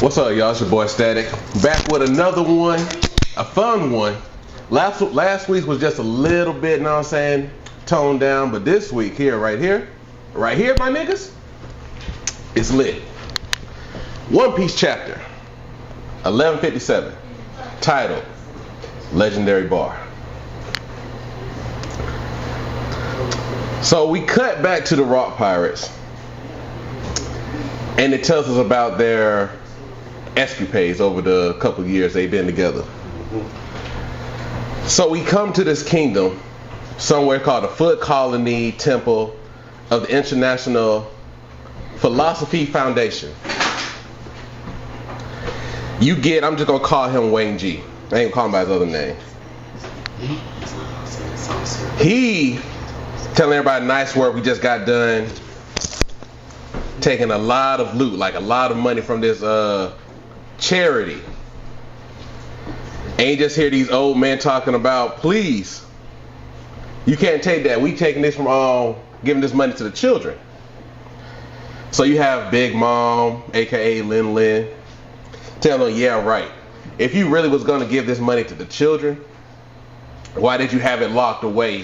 What's up, y'all? It's your boy Static. Back with another one, a fun one. Last week was just a little bit, know what I'm saying, toned down, but this week right here, my niggas, it's lit. One Piece chapter, 1157, titled Legendary Bar. So we cut back to the Rock Pirates, and it tells us about their escapades over the couple of years they've been together. So we come to this kingdom somewhere called the Foot Colony Temple of the International Philosophy Foundation. I'm just gonna call him Wayne G. I ain't calling him by his other name. He telling everybody nice work, we just got done taking a lot of loot, like a lot of money from this charity. And you just hear these old men talking about, please, you can't take that. We taking this from giving this money to the children. So you have Big Mom, aka Lin Lin, telling them, yeah, right. If you really was gonna give this money to the children, why did you have it locked away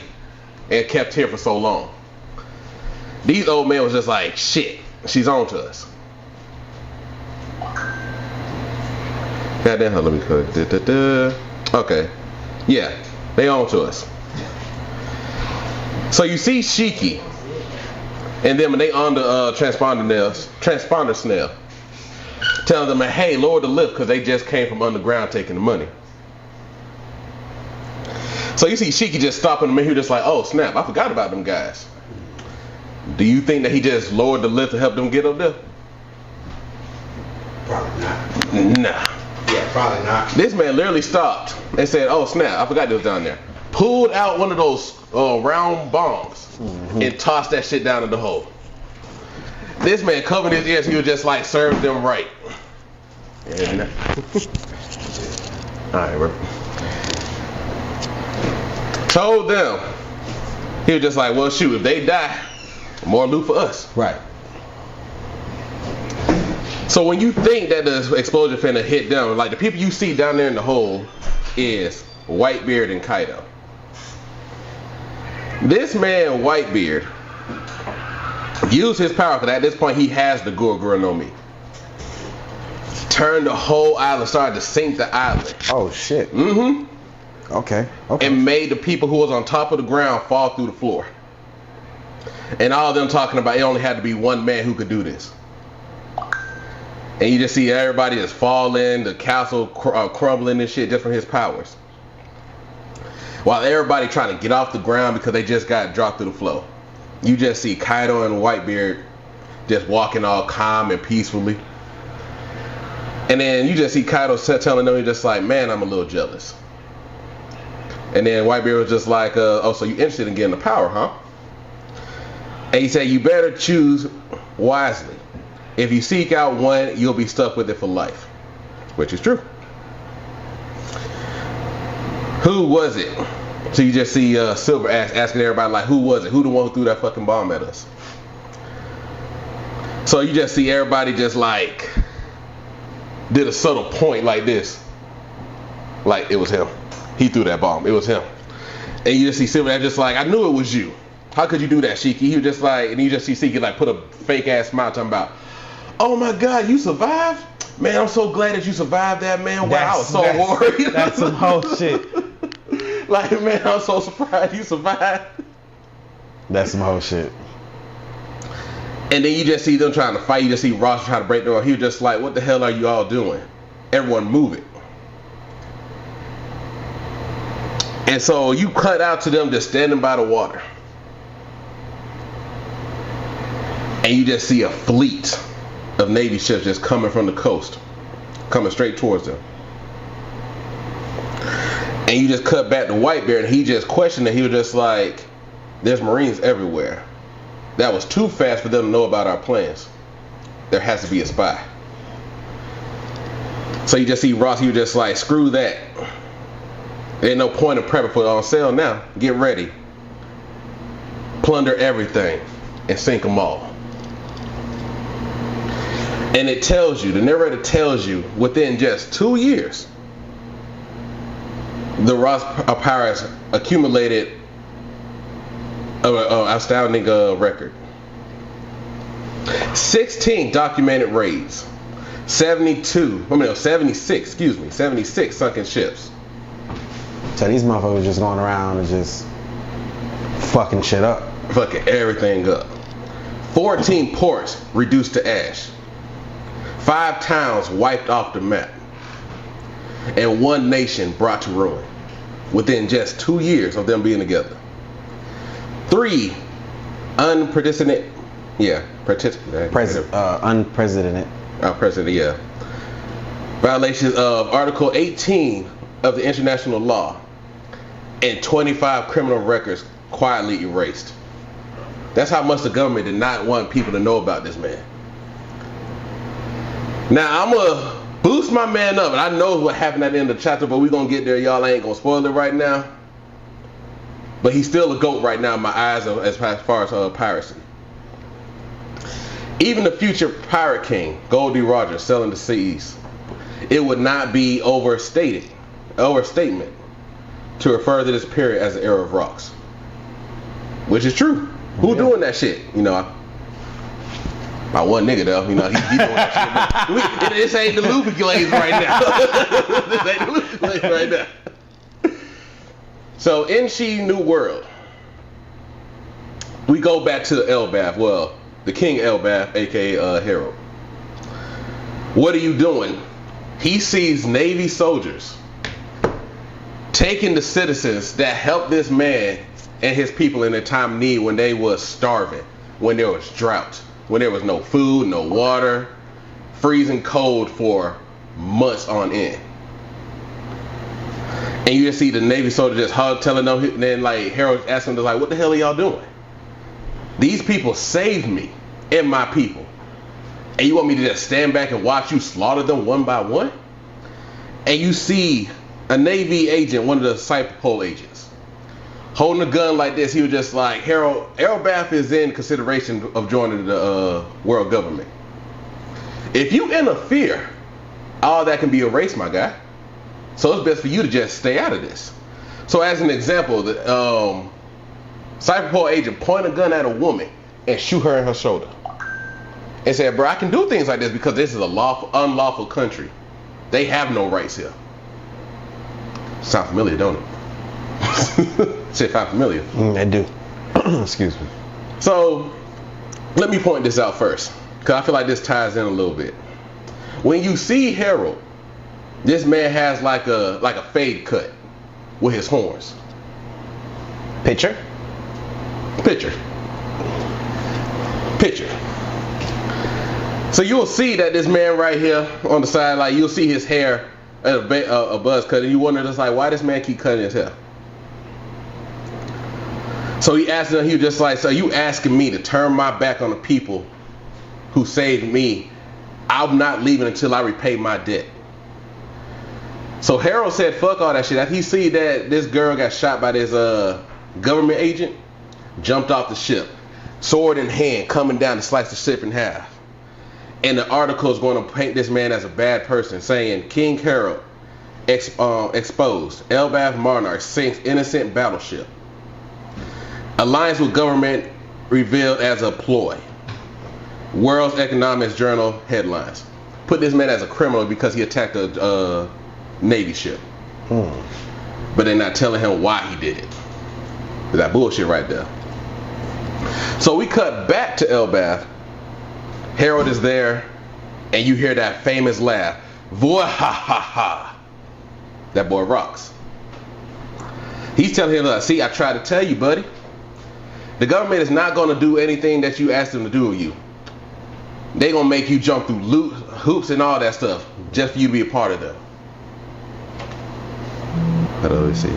and kept here for so long? These old men was just like, shit, she's on to us. Goddamn, let me cut it. Okay. Yeah, they on to us. So you see Shiki and them, and they on the transponder snail, telling them, hey, lower the lift, because they just came from underground taking the money. So you see Shiki just stopping them, and he just like, oh snap, I forgot about them guys. Do you think that he just lowered the lift to help them get up there? Probably not. Nah. Yeah, probably not. This man literally stopped and said, oh snap, I forgot they was down there. Pulled out one of those round bombs and tossed that shit down in the hole. This man covered his ears, he was just like, serve them right. And alright, bro. Told them, he was just like, well shoot, if they die, more loot for us. Right. So when you think that the explosion finna hit them, like the people you see down there in the hole is Whitebeard and Kaido. This man, Whitebeard, used his power, because at this point he has the Gurgura no Mi. Turned the whole island, started to sink the island. Oh shit. Mm-hmm. Okay. And made the people who was on top of the ground fall through the floor. And all of them talking about it only had to be one man who could do this. And you just see everybody just falling, the castle crumbling and shit just from his powers. While everybody trying to get off the ground because they just got dropped through the floor. You just see Kaido and Whitebeard just walking all calm and peacefully. And then you just see Kaido telling them, he's just like, man, I'm a little jealous. And then Whitebeard was just like, oh, so you interested in getting the power, huh? And he said, you better choose wisely. If you seek out one, you'll be stuck with it for life. Which is true. Who was it? So you just see Silver asking everybody, like, who was it? Who the one who threw that fucking bomb at us? So you just see everybody just like did a subtle point like this. Like, it was him. He threw that bomb. It was him. And you just see Silver just like, I knew it was you. How could you do that, Shiki? He was just like, and you just see Shiki like put a fake ass smile talking about, oh my God, you survived? Man, I'm so glad that you survived that, man. Wow, I was so worried. That's some whole shit. Like, man, I'm so surprised you survived. That's some whole shit. And then you just see them trying to fight. You just see Ross trying to break them. He was just like, what the hell are you all doing? Everyone move it. And so you cut out to them just standing by the water. And you just see a fleet of Navy ships just coming from the coast, coming straight towards them. And you just cut back to Whitebeard, and he just questioned it. He was just like, there's Marines everywhere. That was too fast for them to know about our plans. There has to be a spy. So you just see Ross, he was just like, screw that. There ain't no point in prepping for it on sale now. Get ready. Plunder everything and sink them all. And it tells you, the narrator tells you, within just 2 years, the Ross Pirates accumulated an astounding record. 16 documented raids, 76 sunken ships. So these motherfuckers just going around and just fucking shit up. Fucking everything up. 14 ports reduced to ash. 5 towns wiped off the map. And 1 nation brought to ruin within just 2 years of them being together. 3 unprecedented violations of Article 18 of the international law, and 25 criminal records quietly erased. That's how much the government did not want people to know about this man. Now I'm gonna boost my man up, and I know what happened at the end of the chapter, but we're gonna get there, y'all. I ain't gonna spoil it right now. But he's still a GOAT right now in my eyes as far as piracy. Even the future pirate king, Goldie Rogers, selling the seas, it would not be overstatement to refer to this period as the era of rocks. Which is true. Who doing that shit? You know, my one nigga though, you know, he doing that shit. This ain't the Luffy glaze right now. This ain't the Luffy glaze right now. So in She New World, we go back to Elbaf. Well, the King Elbaf, aka Harold. What are you doing? He sees Navy soldiers taking the citizens that helped this man and his people in a time of need when they was starving, when there was drought, when there was no food, no water, freezing cold for months on end. And you just see the Navy soldier just telling them, and then like Harold asking them, like, what the hell are y'all doing? These people saved me and my people. And you want me to just stand back and watch you slaughter them one by one? And you see a Navy agent, one of the Cypher agents, holding a gun like this. He was just like, Harold, Elbaf is in consideration of joining the world government. If you interfere, all that can be erased, my guy. So it's best for you to just stay out of this. So as an example, the Cypher agent point a gun at a woman and shoot her in her shoulder. And said, bro, I can do things like this because this is a unlawful country. They have no rights here. Sound familiar, don't it? Shit, sound familiar. I do. Excuse me. So, let me point this out first, because I feel like this ties in a little bit. When you see Harold, this man has like a fade cut with his horns. Picture. So you'll see that this man right here on the side, like you'll see his hair at a buzz cut, and you wonder just like, why this man keep cutting his hair? So he asked him, he was just like, so you asking me to turn my back on the people who saved me? I'm not leaving until I repay my debt. So Harold said, fuck all that shit. After he see that this girl got shot by this government agent, jumped off the ship, sword in hand, coming down to slice the ship in half. And the article is going to paint this man as a bad person, saying King Harold exposed, Elbaf monarch sinks innocent battleship. Alliance with government revealed as a ploy. World's Economics Journal headlines. Put this man as a criminal because he attacked a Navy ship. But they're not telling him why he did it. That bullshit right there. So we cut back to Elbaf. Harold is there, and you hear that famous laugh. Boy, ha ha ha. That boy rocks. He's telling him, see, I tried to tell you, buddy. The government is not going to do anything that you ask them to do with you. They're going to make you jump through hoops and all that stuff just for you to be a part of them. How do we see?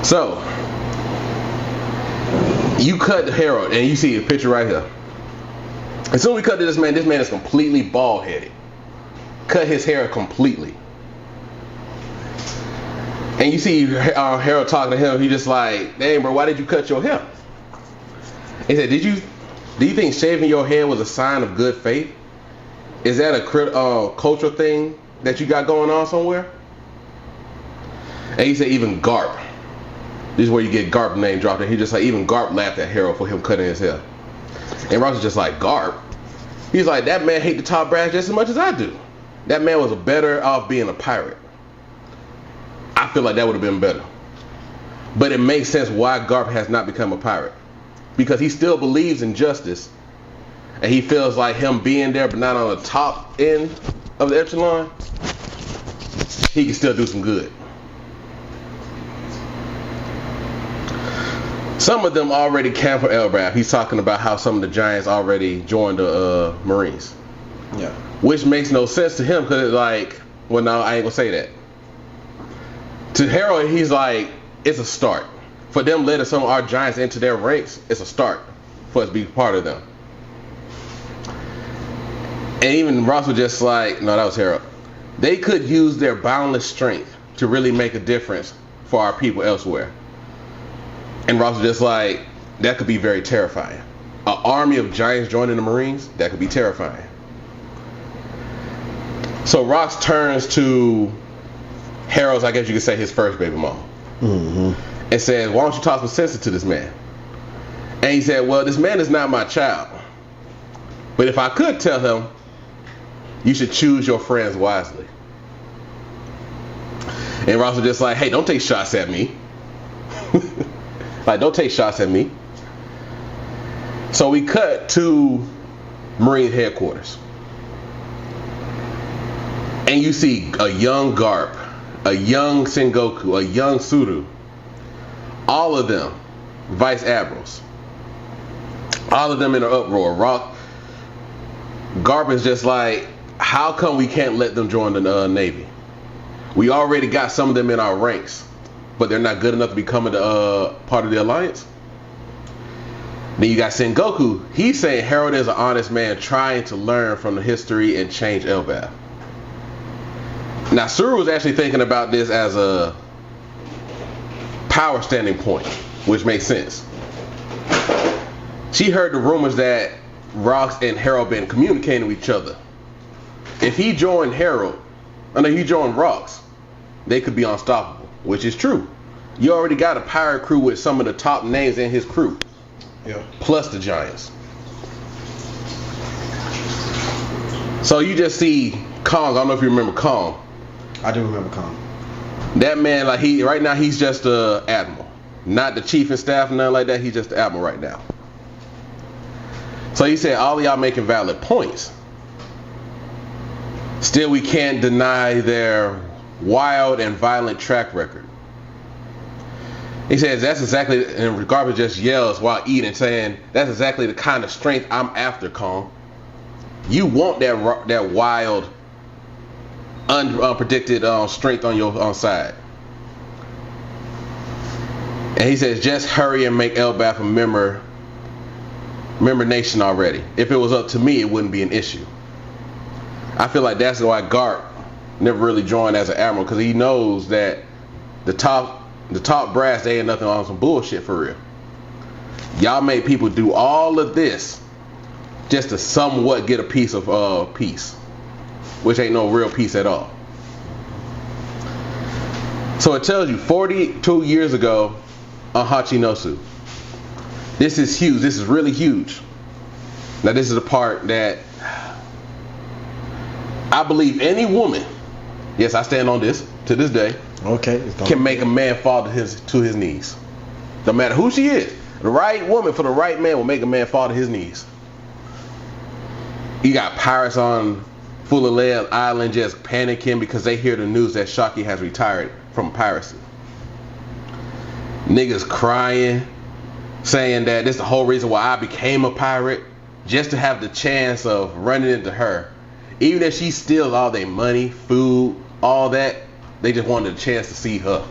So, you cut Harold, and you see the picture right here. As soon as we cut to this man is completely bald-headed. Cut his hair completely. And you see Harold talking to him, he just like, dang bro, why did you cut your hair? He said, do you think shaving your head was a sign of good faith? Is that a cultural thing that you got going on somewhere? And he said, even Garp. This is where you get Garp name dropped. And he just like, even Garp laughed at Harold for him cutting his hair. And Ross was just like, Garp? He's like, that man hate the top brass just as much as I do. That man was better off being a pirate. I feel like that would have been better. But it makes sense why Garp has not become a pirate. Because he still believes in justice. And he feels like him being there but not on the top end of the echelon, he can still do some good. Some of them already camp for Elbaf. He's talking about how some of the Giants already joined the Marines. Yeah. Which makes no sense to him because it's like, well, no, I ain't gonna say that. To Harold, he's like, it's a start. For them letting some of our Giants into their ranks, it's a start for us to be part of them. And even Ross was just like, no, that was Harold. They could use their boundless strength to really make a difference for our people elsewhere. And Ross was just like, that could be very terrifying. An army of Giants joining the Marines, that could be terrifying. So Ross turns to Harold's, I guess you could say, his first baby mom. And says, why don't you talk some sense to this man? And he said, well, this man is not my child. But if I could tell him, you should choose your friends wisely. And Ross was just like, hey, don't take shots at me. Like, don't take shots at me. So we cut to Marine headquarters. And you see a young Garp, a young Sengoku, a young Suru. All of them vice admirals. All of them in an uproar. Garp is just like, how come we can't let them join the Navy? We already got some of them in our ranks, but they're not good enough to become a part of the alliance. Then you got Sengoku. He's saying Harold is an honest man trying to learn from the history and change Elbaf. Now Suru was actually thinking about this as a power standing point, which makes sense. She heard the rumors that Rox and Harold been communicating with each other. If he joined Rox, they could be unstoppable, which is true. You already got a pirate crew with some of the top names in his crew. Yeah. Plus the Giants. So you just see Kong. I don't know if you remember Kong. I do remember Kong. That man, like right now he's just a admiral. Not the chief and staff, nothing like that. He's just the admiral right now. So he said, all of y'all making valid points. Still, we can't deny their wild and violent track record. He says that's exactly, and Garber just yells while eating, saying that's exactly the kind of strength I'm after, Kong. You want that wild, unpredicted strength on your side. And he says, just hurry and make Elbaf a member nation already. If it was up to me, it wouldn't be an issue. I feel like that's why Garp never really joined as an admiral, because he knows that the top brass, they ain't nothing on some bullshit for real. Y'all make people do all of this just to somewhat get a piece of peace, which ain't no real peace at all. So it tells you 42 years ago on Hachinosu. This is huge. This is really huge. Now this is the part that I believe any woman, yes, I stand on this to this day, okay, can make a man fall to his knees. No matter who she is, the right woman for the right man will make a man fall to his knees. You got pirates on Fulalead Island just panicking because they hear the news that Shaki has retired from piracy. Niggas crying, saying that this is the whole reason why I became a pirate, just to have the chance of running into her. Even if she steals all their money, food, all that, they just wanted a chance to see her.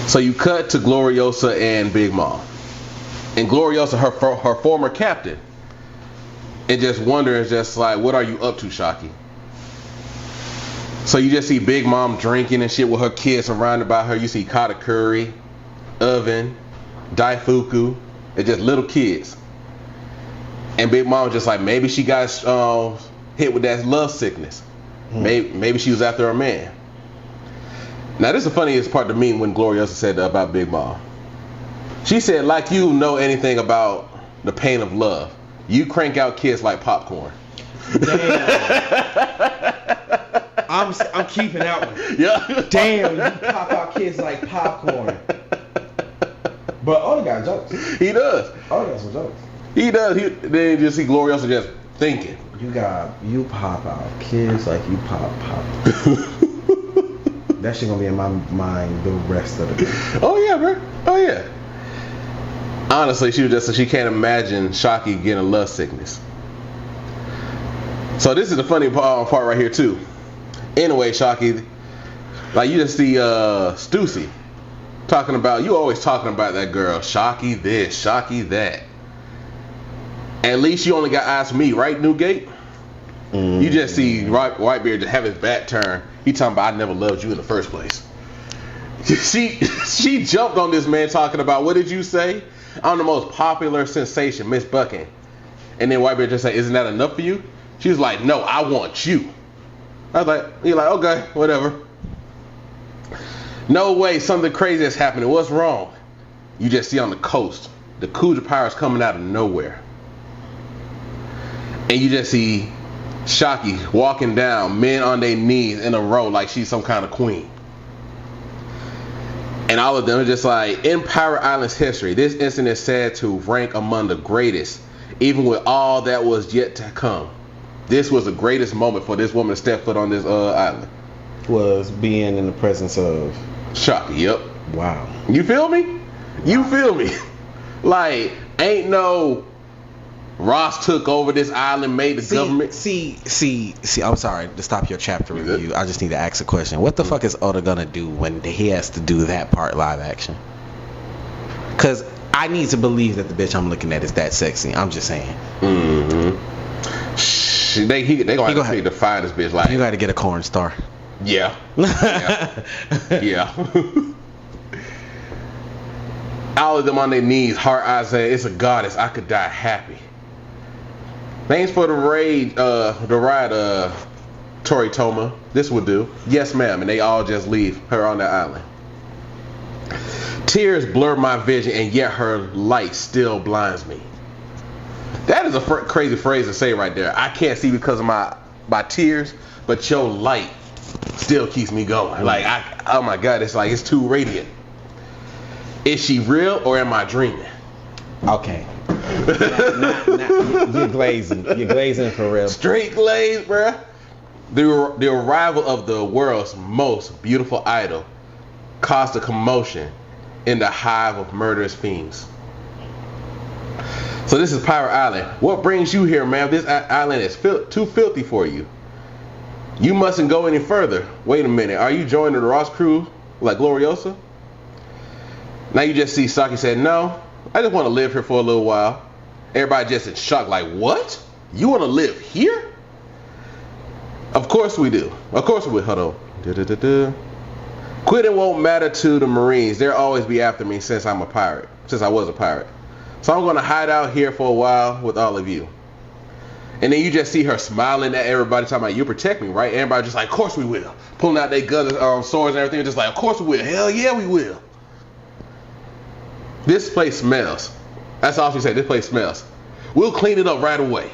So you cut to Gloriosa and Big Mom. And Gloriosa, her former captain, and just wondering, just like, what are you up to, Shaki? So you just see Big Mom drinking and shit with her kids surrounded by her. You see Katakuri, Oven, Daifuku. It's just little kids. And Big Mama just like, maybe she got hit with that love sickness. Maybe she was after a man. Now this is the funniest part to me when Gloriosa said that about Big Mom. She said, like you know anything about the pain of love, you crank out kids like popcorn. Damn. I'm keeping that one. Yeah. Damn, you pop out kids like popcorn. But Oda got jokes. He does. Oda got some jokes. He does. Then you just see Gloriosa just thinking. You pop out kids like you pop. That shit gonna be in my mind the rest of the day. Oh yeah, bro. Oh yeah. Honestly, she can't imagine Shocky getting love sickness. So this is the funny part right here too. Anyway, Shocky, like you just see Stussy you always talking about that girl, Shocky this, Shocky that. At least you only got eyes for me, right, Newgate? Mm-hmm. You just see Whitebeard just have his back turned. He talking about I never loved you in the first place. She jumped on this man talking about, what did you say? I'm the most popular sensation, Miss Bucking. And then Whitebeard just said, isn't that enough for you? She was like, no, I want you. I was like, you're like, okay, whatever. No way, something crazy is happening. What's wrong? You just see on the coast, the Kuja pirates coming out of nowhere. And you just see Shocky walking down, men on their knees in a row like she's some kind of queen. And all of them are just like, in Pirate Island's history, this incident is said to rank among the greatest, even with all that was yet to come. This was the greatest moment for this woman to step foot on this island. Was being in the presence of Shocky, yep. Wow. You feel me? You feel me? Like, ain't no Ross took over this island, made the government. See, I'm sorry to stop your chapter review. I just need to ask a question. What the fuck is Oda gonna do when he has to do that part live action? Because I need to believe that the bitch I'm looking at is that sexy. I'm just saying. Mm-hmm. They gonna have to define this bitch like. You gotta get a corn star. Yeah. Yeah. All of them on their knees, heart eyes saying, it's a goddess, I could die happy. Thanks for the ride, Toritoma. This will do. Yes, ma'am. And they all just leave her on the island. Tears blur my vision, and yet her light still blinds me. That is a crazy phrase to say right there. I can't see because of my tears, but your light still keeps me going. Like, oh my God, it's like it's too radiant. Is she real or am I dreaming? Okay. You're glazing. You're glazing for real. Straight glaze, bruh. The arrival of the world's most beautiful idol caused a commotion in the hive of murderous fiends. So this is Pirate Island. What brings you here, ma'am? This island is too filthy for you. You mustn't go any further. Wait a minute. Are you joining the Ross crew like Gloriosa? Now you just see Saki said, no, I just want to live here for a little while. Everybody just in shock like, what? You want to live here? Of course we do. Of course we will. Hold on. Quitting won't matter to the Marines. They'll always be after me since I was a pirate. So I'm going to hide out here for a while with all of you. And then you just see her smiling at everybody, talking about, you protect me, right? Everybody just like, of course we will. Pulling out their guns, swords and everything, just like, of course we will. Hell yeah, we will. This place smells. That's all she said. This place smells. We'll clean it up right away.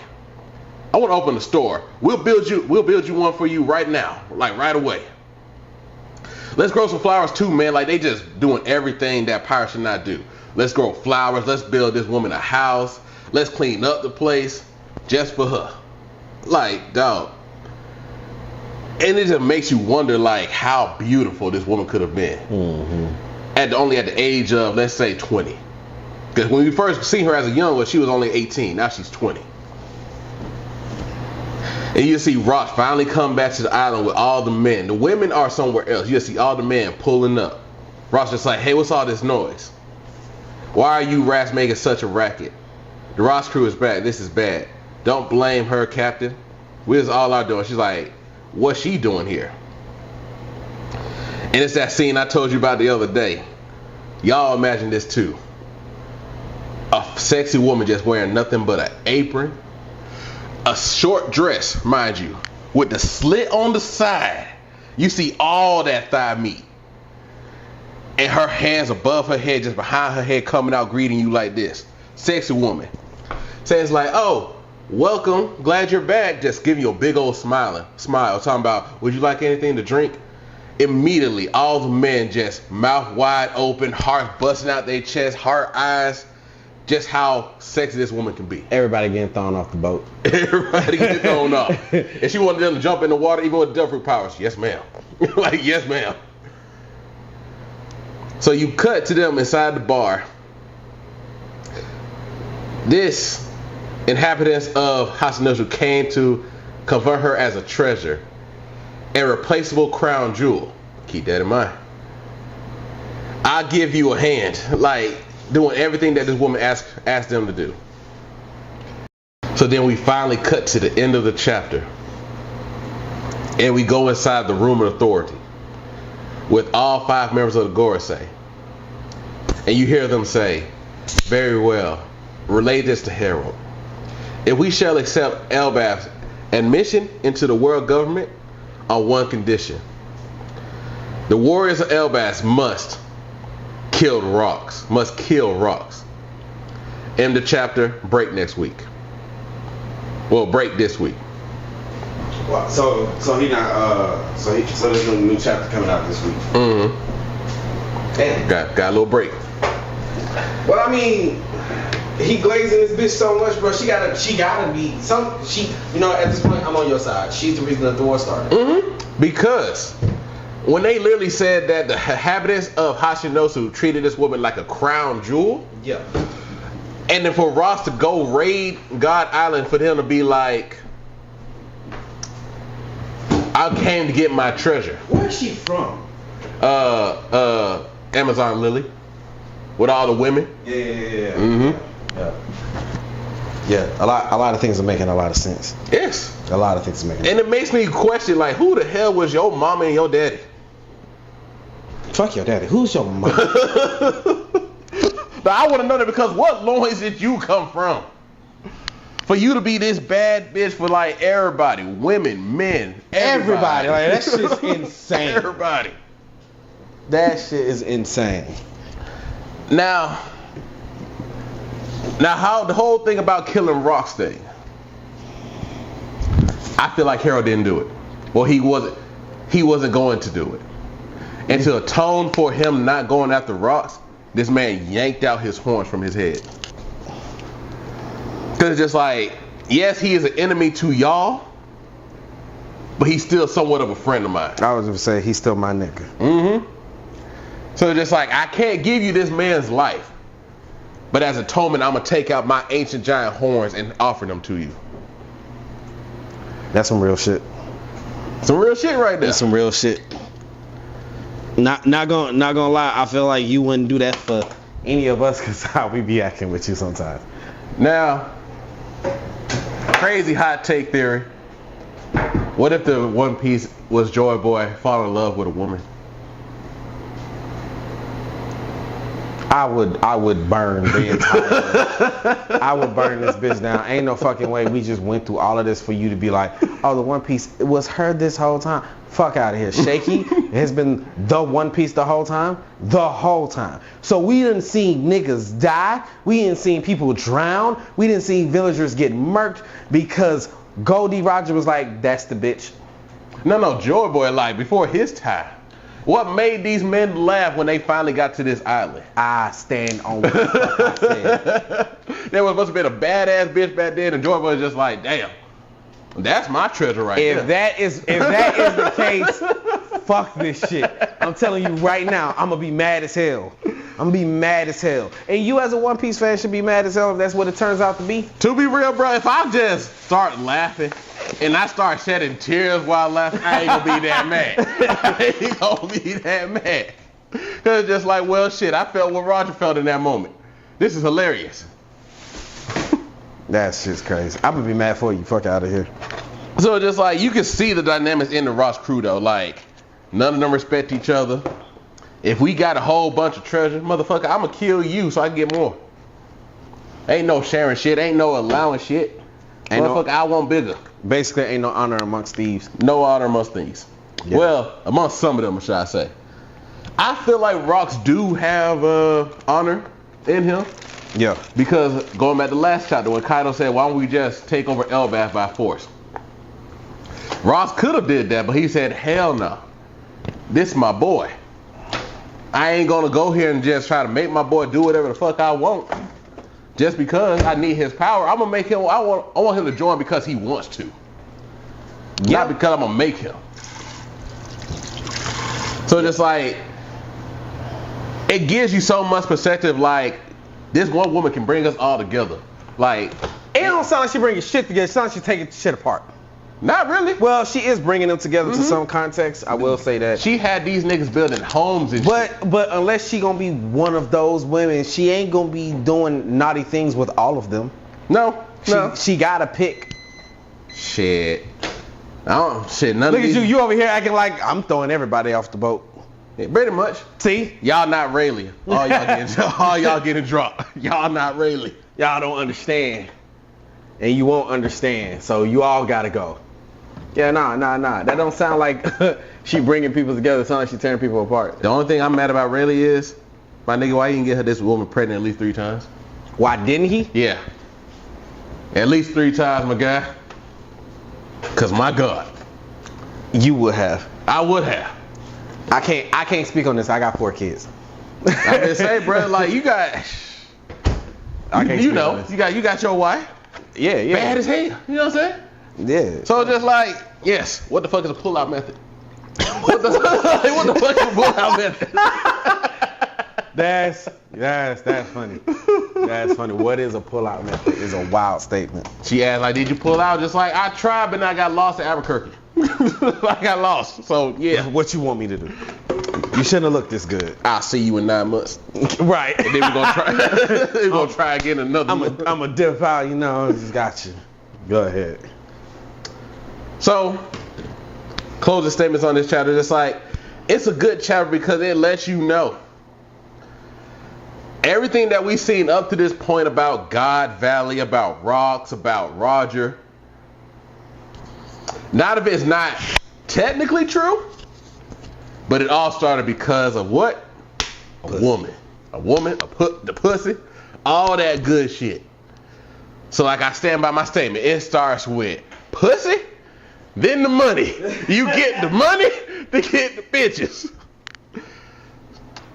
I want to open the store. We'll build you one for you right now, like right away. Let's grow some flowers too, man. Like they just doing everything that pirates should not do. Let's grow flowers. Let's build this woman a house. Let's clean up the place just for her. Like, dog. And it just makes you wonder, like, how beautiful this woman could have been. Mm-hmm. Only at the age of, let's say, 20. Because when we first seen her as a young one, she was only 18. Now she's 20. And you see Rock finally come back to the island with all the men. The women are somewhere else. You just see all the men pulling up. Rock's just like, hey, what's all this noise? Why are you rats making such a racket? The Ross crew is back. This is bad. Don't blame her, Captain. We're just all out doing. She's like, what's she doing here? And it's that scene I told you about the other day. Y'all imagine this too. sexy woman just wearing nothing but an apron, a short dress, mind you, with the slit on the side. You see all that thigh meat. And her hands above her head, just behind her head, coming out greeting you like this. Sexy woman. Says like, oh, welcome, glad you're back. Just giving you a big old smile. Talking about, would you like anything to drink? Immediately, all the men just mouth wide open, heart busting out their chest, heart eyes. Just how sexy this woman can be. Everybody getting thrown off the boat. Everybody getting thrown off. And she wanted them to jump in the water even with devil powers. Yes, ma'am. Like, yes, ma'am. So you cut to them inside the bar. This inhabitants of Hasinoshu came to convert her as a treasure, a replaceable crown jewel. Keep that in mind. I'll give you a hand. Like, doing everything that this woman asked them to do. So then we finally cut to the end of the chapter. And we go inside the room of authority with all 5 members of the Gorosei. And you hear them say, very well, relay this to Harold. If we shall accept Elbaf's admission into the world government on one condition. The warriors of Elbaf must kill rocks. End the chapter, break next week. Well, break this week. Well, so he not so there's a new chapter coming out this week. Mm-hmm. Damn. Got a little break. Well, I mean, he glazing this bitch so much, bro. She gotta be some. At this point, I'm on your side. She's the reason that the war started. Mm-hmm. Because when they literally said that the inhabitants of Hashinosu treated this woman like a crown jewel. Yeah. And then for Ross to go raid God Island, for him to be like, I came to get my treasure. Where is she from? Amazon Lily. With all the women. Yeah. Mm-hmm. Yeah. A lot of things are making a lot of sense. Yes. A lot of things are making. And it makes me question, like, who the hell was your mama and your daddy? Fuck your daddy. Who's your mama? But I want to know that, because what loins did you come from? For you to be this bad bitch for like everybody, women, men, everybody. Like, that shit's insane. Everybody. That shit is insane. Now how the whole thing about killing rocks thing, I feel like Harold didn't do it. Well, he wasn't going to do it. And to atone for him not going after rocks, this man yanked out his horns from his head. Because it's just like, yes, he is an enemy to y'all, but he's still somewhat of a friend of mine. I was going to say, he's still my nigga. Mm-hmm. So it's just like, I can't give you this man's life, but as atonement, I'm going to take out my ancient giant horns and offer them to you. That's some real shit. Some real shit right there. That's some real shit. Not gonna lie, I feel like you wouldn't do that for any of us, because how we be acting with you sometimes. Now, crazy hot take theory. What if the One Piece was Joy Boy fall in love with a woman? I would burn the entire I would burn this bitch down. Ain't no fucking way we just went through all of this for you to be like, oh, the One Piece, it was her this whole time. Fuck out of here. Shaky has been the One Piece the whole time. So we didn't see niggas die. We didn't see people drown. We didn't see villagers get murked because Goldie Roger was like, that's the bitch. No, Joy Boy, like, before his time. What made these men laugh when they finally got to this island? I stand on what the fuck I said. There must have been a badass bitch back then, and Joy Boy was just like, damn, that's my treasure right there. If that is the case, fuck this shit. I'm telling you right now, I'm gonna be mad as hell. And you as a One Piece fan should be mad as hell if that's what it turns out to be. To be real, bro, if I just start laughing and I start shedding tears while laughing, I ain't gonna be that mad. Cause it's just like, well, shit, I felt what Roger felt in that moment. This is hilarious. That's just crazy. I'm gonna be mad for you. Fuck out of here. So just like, you can see the dynamics in the Ross crew though. Like, none of them respect each other. If we got a whole bunch of treasure, motherfucker, I'm gonna kill you so I can get more. Ain't no sharing shit. Ain't no allowing shit. Ain't Motherfucker, I want bigger. Basically, ain't no honor amongst thieves. No honor amongst thieves. Yeah. Well, amongst some of them, should I say. I feel like Rocks do have honor in him. Yeah. Because going back to the last chapter, when Kaido said, why don't we just take over Elbaf by force? Ross could have did that, but he said, hell no. This my boy. I ain't gonna go here and just try to make my boy do whatever the fuck I want. Just because I need his power, I'm gonna make him, I want him to join because he wants to. Not because I'm gonna make him. So just like, it gives you so much perspective, like, this one woman can bring us all together. Like, it don't sound like she bringing shit together. It sounds like she taking shit apart. Not really. Well, she is bringing them together to some context. I will say that. She had these niggas building homes and shit. But unless she gonna be one of those women, she ain't gonna be doing naughty things with all of them. No. She gotta pick. Shit. None Look of these. at you over here acting like I'm throwing everybody off the boat. Yeah, pretty much. See? Y'all not Rayleigh. All y'all getting dropped. Y'all not Rayleigh. Y'all don't understand. And you won't understand. So you all gotta go. Yeah, nah. That don't sound like she bringing people together. It sounds like she tearing people apart. The only thing I'm mad about Rayleigh is, my nigga, why you didn't get her this woman pregnant at least 3 times? Why didn't he? Yeah. At least 3 times, my guy. Cause my God. You would have. I would have. I can't speak on this. I got 4 kids. I been say, bro, like you got, you know, you got your wife. Yeah. Bad as hell. You know what I'm saying? Yeah. So just like, yes, what the fuck is a pull-out method? what the fuck is a pull-out method? That's funny. That's funny. What is a pull-out method is a wild statement. She asked, like, did you pull out? Just like, I tried, but then I got lost at Albuquerque. I got lost. So, yeah. What you want me to do? You shouldn't have looked this good. I'll see you in 9 months. Right. And then we're going to try. We're going to try again another month. I'm a dip out, you know. Just got you. Go ahead. So, closing statements on this chapter. Just like, it's a good chapter because it lets you know everything that we've seen up to this point about God Valley, about Rocks, about Roger. None of it's not technically true, but it all started because of what? Woman, the pussy, all that good shit. So like I stand by my statement, it starts with pussy, then the money. You get the money to get the bitches.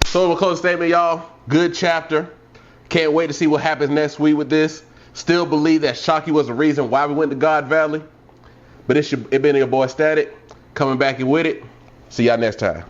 So we'll close the statement, y'all. Good chapter. Can't wait to see what happens next week with this. Still believe that Shocky was the reason why we went to God Valley. But it been your boy Static, coming back in with it. See y'all next time.